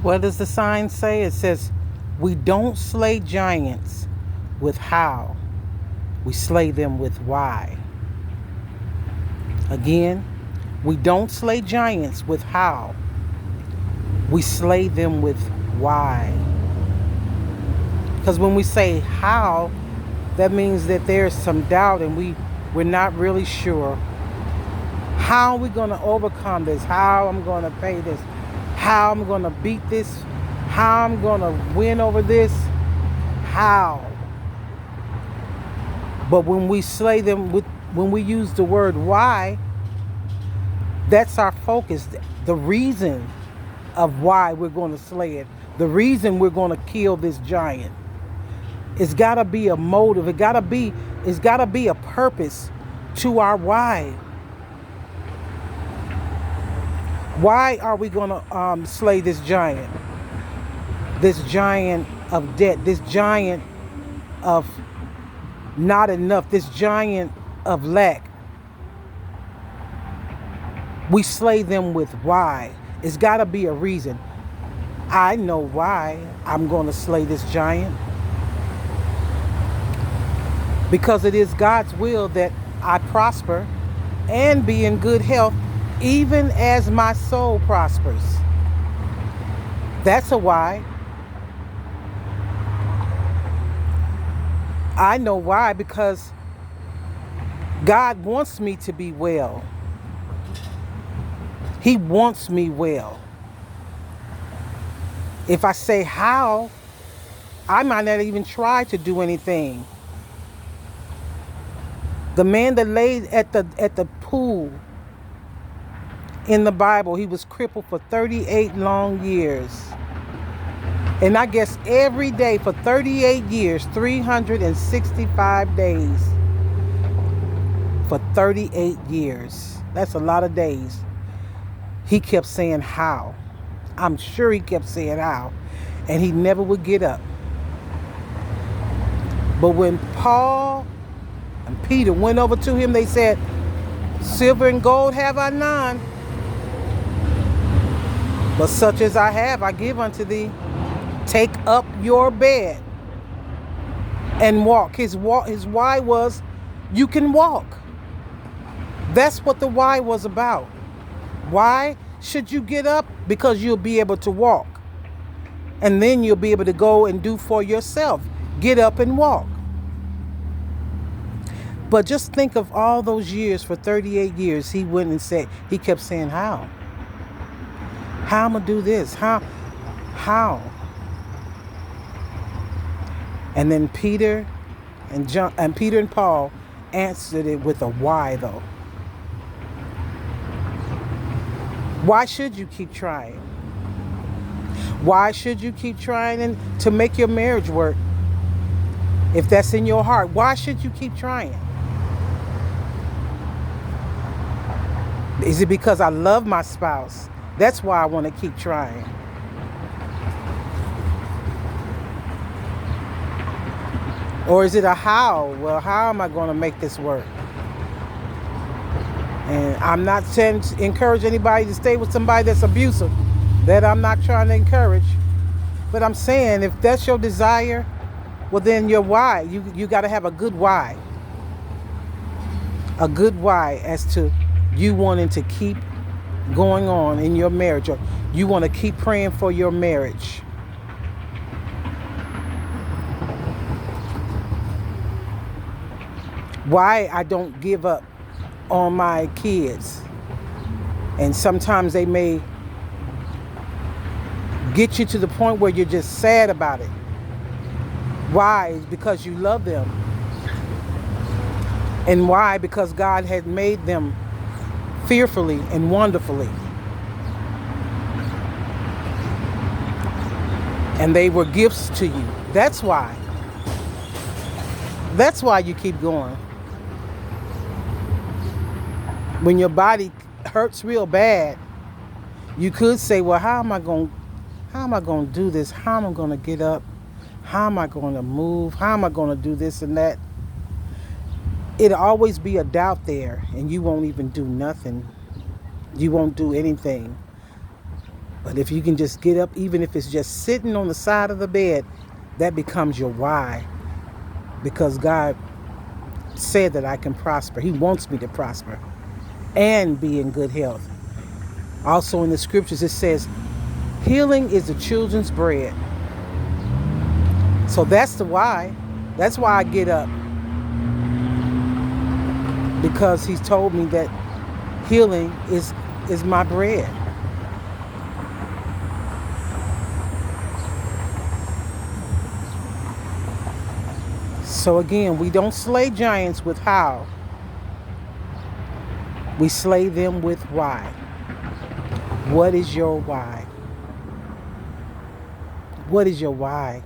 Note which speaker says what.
Speaker 1: What does the sign say? It says, we don't slay giants with how, we slay them with why. Again, we don't slay giants with how, we slay them with why. Because when we say how, that means that there's some doubt and we're not really sure how we're going to overcome this, how I'm going to pay this, how I'm going to beat this, how I'm going to win over this, how. But when we slay them when we use the word why, that's our focus. The reason of why we're going to slay it, the reason we're going to kill this giant. It's got to be a motive. It's got to be a purpose to our why. Why are we going to slay this giant? This giant of debt, this giant of not enough, this giant of lack. We slay them with why. It's got to be a reason. I know why I'm going to slay this giant. Because it is God's will that I prosper and be in good health, even as my soul prospers. That's a why. I know why, because God wants me to be well. He wants me well. If I say how, I might not even try to do anything. The man that laid at the pool in the Bible, he was crippled for 38 long years. And I guess every day for 38 years, 365 days. For 38 years. That's a lot of days. He kept saying how. I'm sure he kept saying how. And he never would get up. But when Paul and Peter went over to him, they said, silver and gold have I none, but such as I have, I give unto thee. Take up your bed and walk. His why was, you can walk. That's what the why was about. Why should you get up? Because you'll be able to walk. And then you'll be able to go and do for yourself. Get up and walk. But just think of all those years, for 38 years, he went and said, he kept saying, how? How am I do this? How? And then Peter and Paul answered it with a why, though. Why should you keep trying? Why should you keep trying to make your marriage work? If that's in your heart, why should you keep trying? Is it because I love my spouse? That's why I want to keep trying. Or is it a how? Well, how am I going to make this work? And I'm not saying to encourage anybody to stay with somebody that's abusive. That I'm not trying to encourage. But I'm saying if that's your desire, well then your why. You got to have a good why. A good why as to you wanting to keep going on in your marriage, or you want to keep praying for your marriage. Why I don't give up on my kids. And sometimes they may get you to the point where you're just sad about it. Why? It's because you love them. And why? Because God had made them fearfully and wonderfully. And they were gifts to you. That's why. That's why you keep going. When your body hurts real bad, you could say, well, how am I going to do this? How am I going to get up? How am I going to move? How am I going to do this and that? It'll always be a doubt there, and you won't even do nothing. You won't do anything. But if you can just get up, even if it's just sitting on the side of the bed, that becomes your why. Because God said that I can prosper. He wants me to prosper and be in good health. Also in the scriptures it says, healing is the children's bread. So that's the why. That's why I get up. Because he's told me that healing is my bread. So again, we don't slay giants with how. We slay them with why. What is your why? What is your why?